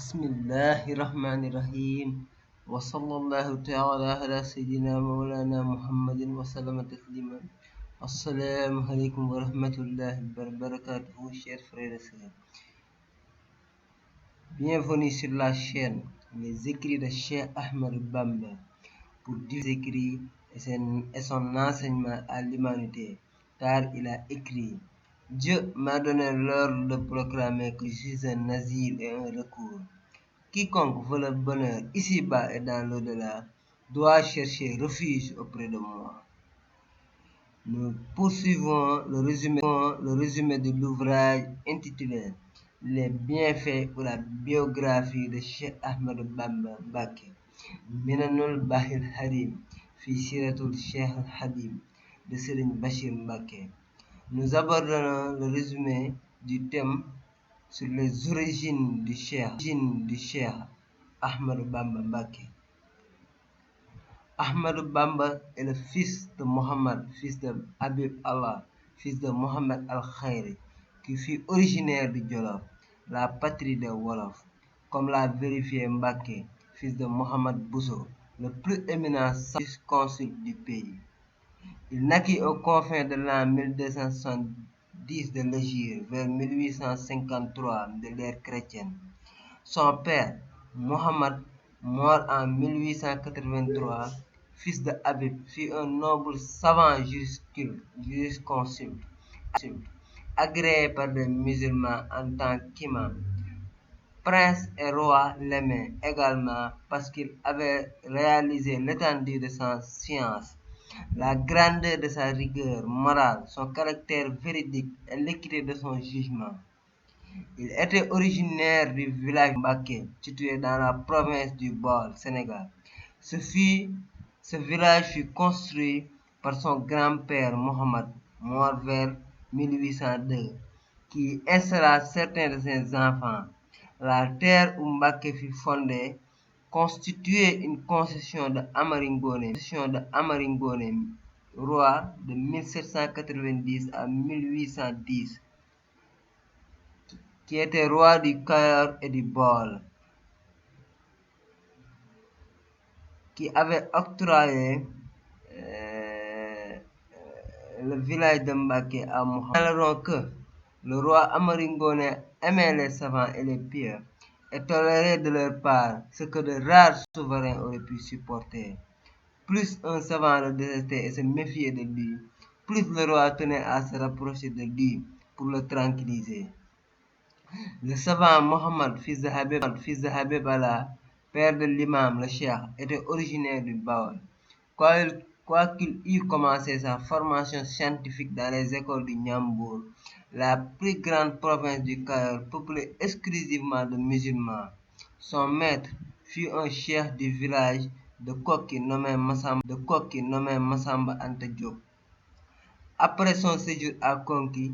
Bismillahirrahmanirrahim. Wa sallallahu ta'ala ala sayyidina Mawlana Muhammadin wa sallama tasliman. Assalamu alaikum wa rahmatullahi wa barakatuhu, chers frères et sœurs. Bienvenue sur la chaîne Les écrits de Cheikh Ahmadou Bamba pour divers écrits et son enseignement à l'humanité, car il a écrit: Dieu m'a donné l'ordre de proclamer que je suis un asile et un recours. Quiconque veut le bonheur ici-bas et dans l'au-delà doit chercher refuge auprès de moi. Nous poursuivons le résumé de l'ouvrage intitulé Les bienfaits ou la biographie de Cheikh Ahmadou Bamba Mbacké, Minanul Bahil Hadim, fi Siratul Cheikh Al Hadim de Serigne Bachir Mbacké. Nous abordons le résumé du thème sur les origines du Cheikh Ahmadou Bamba Mbacké. Ahmadou Bamba est le fils de Mohammed, fils de Habib Allah, fils de Mohammed Al-Khayri, qui fut originaire du Jolof, la patrie des Wolofs, comme l'a vérifié Mbacké, fils de Mohammed Bousso, le plus éminent consul du pays. Il naquit aux confins de l'an 1270 de l'Hégire, vers 1853 de l'ère chrétienne. Son père, Mohammed, mort en 1883, fils de Habib, fut un noble savant jurisconsulte, agréé par des musulmans en tant qu'imam. Prince et roi l'aimaient également parce qu'il avait réalisé l'étendue de sa science, la grandeur de sa rigueur morale, son caractère véridique et l'équité de son jugement. Il était originaire du village Mbacké, situé dans la province du Baol, Sénégal. Ce village fut construit par son grand-père Mohammed, mort vers 1802, qui installa certains de ses enfants. La terre où Mbacké fut fondée constituait une concession de Amari Ngoné, roi de 1790 à 1810, qui était roi du Cayor et du Baol, qui avait octroyé le village de Mbacké à Mohammed. Nous relèverons que le roi Amari Ngoné aimait les savants et les pieux et tolérait de leur part ce que de rares souverains auraient pu supporter. Plus un savant le détestait et se méfiait de lui, plus le roi tenait à se rapprocher de lui pour le tranquilliser. Le savant Mohammed, fils de Habib Allah, père de l'imam le Cheikh, était originaire du Baol. Quoiqu'il eût commencé sa formation scientifique dans les écoles du Ndiambour, la plus grande province du Cayor, peuplée exclusivement de musulmans, son maître fut un cheikh du village de Koki nommé Massamba Anta Diop. Après son séjour à Koki,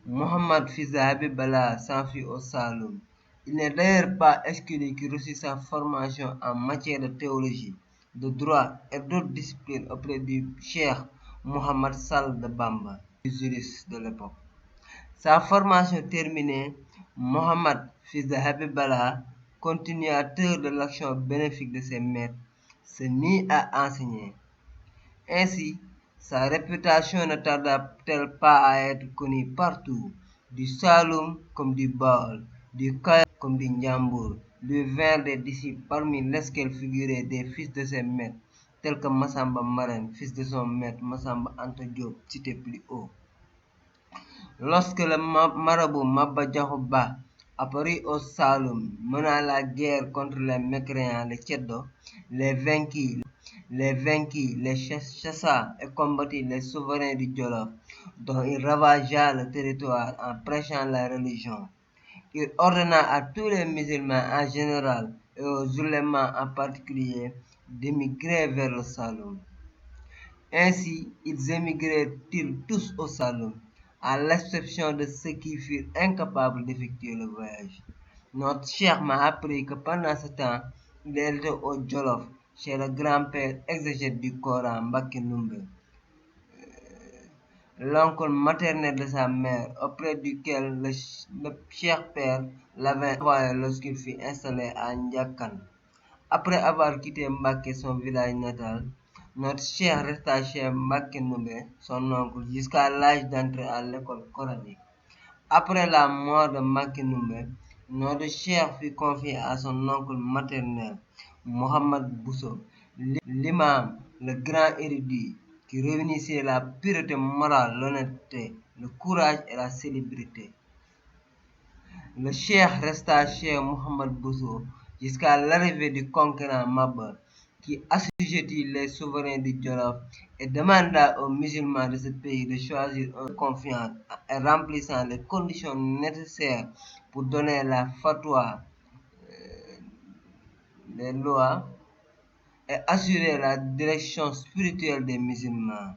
Mohammed, fils de Habib Allah, s'enfuit au Saloum. Il n'est d'ailleurs pas exclu qu'il reçut sa formation en matière de théologie, de droit et d'autres disciplines auprès du cheikh Mohammed Sall de Bamba, le juriste de l'époque. Sa formation terminée, Mohammed, fils de Habib Allah, continuateur de l'action bénéfique de ses maîtres, se mit à enseigner. Ainsi, sa réputation ne tarda-t-elle pas à être connue partout, du Saloum comme du Baol, du Cayor comme du Ndiambour. Lui vinrent des disciples parmi lesquels figuraient des fils de ses maîtres, tels que Massamba Marème, fils de son maître Massamba Anta Diop, cité plus haut. Lorsque le marabout Maba Diakhou Ba apparut au Saloum, mena la guerre contre les mécréants, les Ceddo, les vainquit, les chassa et combattit les souverains du Jolof, dont il ravagea le territoire en prêchant la religion. Il ordonna à tous les musulmans en général et aux oulémas en particulier d'émigrer vers le Saloum. Ainsi, ils émigrèrent-ils tous au Saloum, à l'exception de ceux qui furent incapables d'effectuer le voyage. Notre cheikh m'a appris que pendant ce temps, il était au Jolof, chez le grand-père exégète du Coran Mbacké Ndoumbé. l'oncle maternel de sa mère, auprès duquel le cher père l'avait envoyé lorsqu'il fut installé à Ndiakan. Après avoir quitté Mbaké, son village natal, notre cher resta chez Mbaké Noubé, son oncle, jusqu'à l'âge d'entrer à l'école coranique. Après la mort de Mbaké Noubé, notre cher fut confié à son oncle maternel, Mohamed Bousso, l'imam, le grand érudit, qui réunissait la pureté morale, l'honnêteté, le courage et la célébrité. Le cheikh resta chez Mohamed Bousso jusqu'à l'arrivée du conquérant Maba, qui assujettit les souverains du Jolof et demanda aux musulmans de ce pays de choisir un confiance et remplissant les conditions nécessaires pour donner la fatwa, les lois, et assurer la direction spirituelle des musulmans.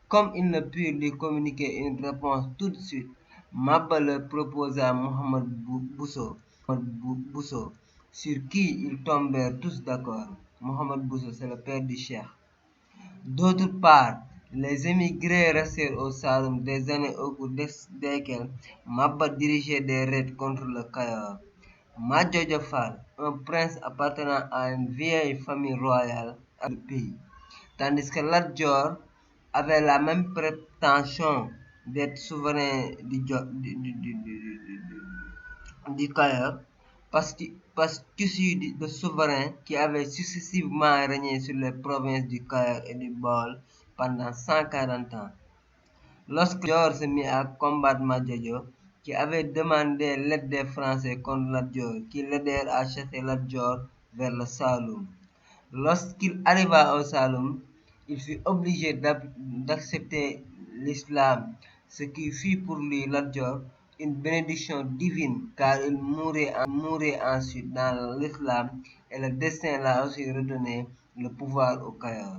Comme il ne put lui communiquer une réponse tout de suite, Maba leur proposa Mohamed Bousso, sur qui ils tombèrent tous d'accord. Mohamed Bousso, c'est le père du cheikh. D'autre part, les émigrés restèrent au Saloum des années au cours desquelles Maba dirigeait des raids contre le Cayor. Madjojo Fall, un prince appartenant à une vieille famille royale, a le pays, tandis que Lat Dior avait la même prétention d'être souverain du Cayor, parce qu'issu de souverains qui avaient successivement régné sur les provinces du Cayor et du Baol pendant 140 ans. Lorsque Dior se mit à combattre Madjojo, qui avait demandé l'aide des Français contre Lat Dior, qui l'aidèrent à chasser Lat Dior vers le Saloum. Lorsqu'il arriva au Saloum, il fut obligé d'accepter l'islam, ce qui fut pour lui, Lat Dior, une bénédiction divine, car il mourrait ensuite dans l'islam et le destin l'a aussi redonné le pouvoir au Cayor.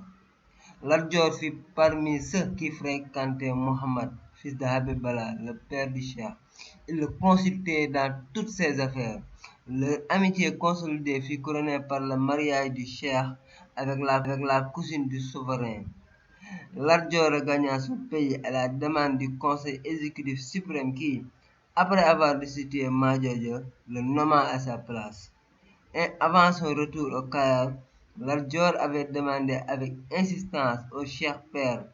Lat Dior fut parmi ceux qui fréquentaient Mohammed, fils de Habib-Bala, le père du cheikh. Il le consultait dans toutes ses affaires. Leur amitié consolidée fut couronnée par le mariage du cheikh avec la cousine du souverain. Lat Dior regagna son pays à la demande du Conseil exécutif suprême qui, après avoir destitué Madjojo, le nomma à sa place. Et avant son retour au Caire, Lat Dior avait demandé avec insistance au cher père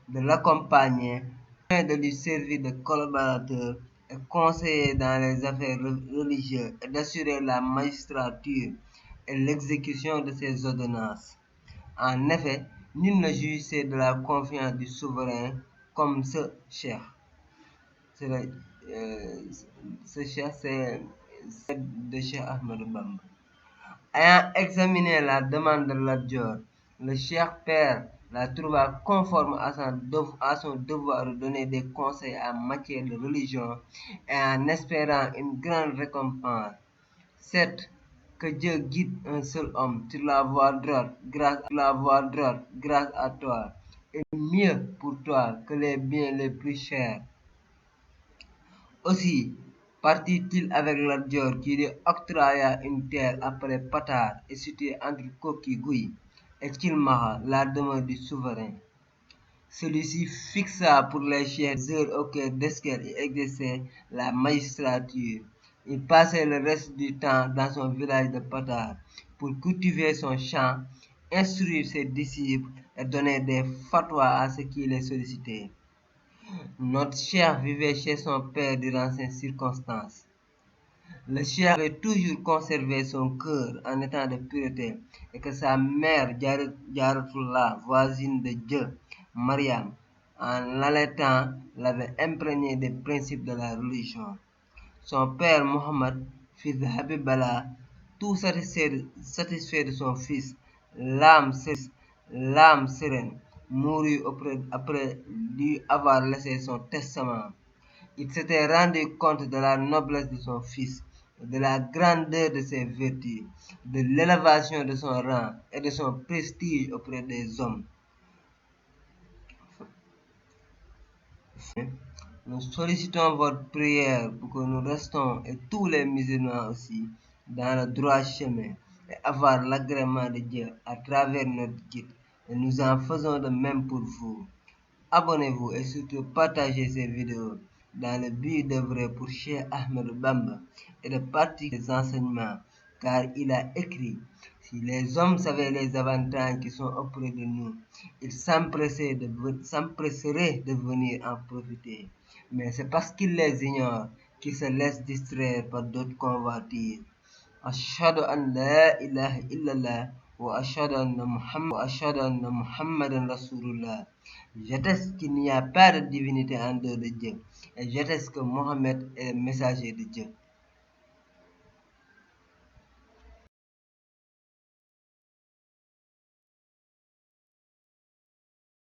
de l'accompagner afin de lui servir de collaborateur et conseiller dans les affaires religieuses et d'assurer la magistrature et l'exécution de ses ordonnances. En effet, nul ne jouissait de la confiance du souverain comme ce cheikh. C'est le- euh, Ce cheikh, c'est de Cheikh Ahmed Bamba. Ayant examiné la demande de Lat Dior, le cher père la trouva conforme à son devoir de donner des conseils en matière de religion et en espérant une grande récompense. Certes, que Dieu guide un seul homme sur la voie droite grâce à toi, est mieux pour toi que les biens les plus chers. Aussi partit-il avec Lat Dior qui lui octroya une terre appelée Patar et située entre Koki Gui et Kilmaha, la demeure du souverain. Celui-ci fixa pour les chefs des heures desquelles il exerçait la magistrature. Il passait le reste du temps dans son village de Patar pour cultiver son champ, instruire ses disciples et donner des fatwas à ceux qui les sollicitaient. Notre cher vivait chez son père durant ces circonstances. Le cher avait toujours conservé son cœur en état de pureté et que sa mère Jaratullah, voisine de Dieu, Mariam, en l'allaitant, l'avait imprégné des principes de la religion. Son père Mohammed, fils de Habib-Bala, tout satisfait de son fils, l'âme sereine, mourut après lui avoir laissé son testament. Il s'était rendu compte de la noblesse de son fils, de la grandeur de ses vertus, de l'élévation de son rang et de son prestige auprès des hommes. Nous sollicitons votre prière pour que nous restons, et tous les musulmans aussi, dans le droit chemin et avoir l'agrément de Dieu à travers notre guide. Et nous en faisons de même pour vous. abonnez-vous et surtout partagez ces vidéos dans le but d'œuvrer pour Cheikh Ahmadou Bamba et de partager ses enseignements, car il a écrit: si les hommes savaient les avantages qui sont auprès de nous, ils s'empresseraient de venir en profiter. Mais c'est parce qu'ils les ignorent qu'ils se laissent distraire par d'autres convoitises. Ashhadu an la ilaha illallah wa ashhadu anna Muhammadan Rasulullah. J'atteste qu'il n'y a pas de divinité en dehors de Dieu et j'atteste que Mohammed est le messager de Dieu.